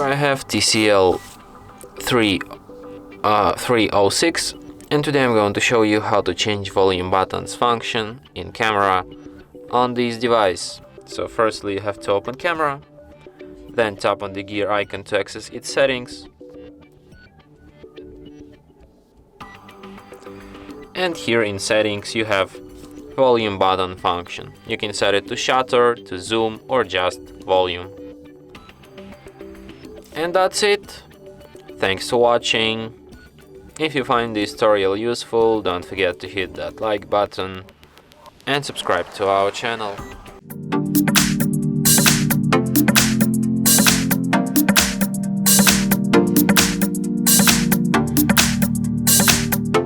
Here I have TCL 306, and today I'm going to show you how to change volume buttons function in camera on this device. So firstly you have to open camera, then tap on the gear icon to access its settings, and here in settings you have volume button function. You can set it to shutter, to zoom, or just volume. And that's it. Thanks for watching. If you find this tutorial useful, don't forget to hit that like button and subscribe to our channel.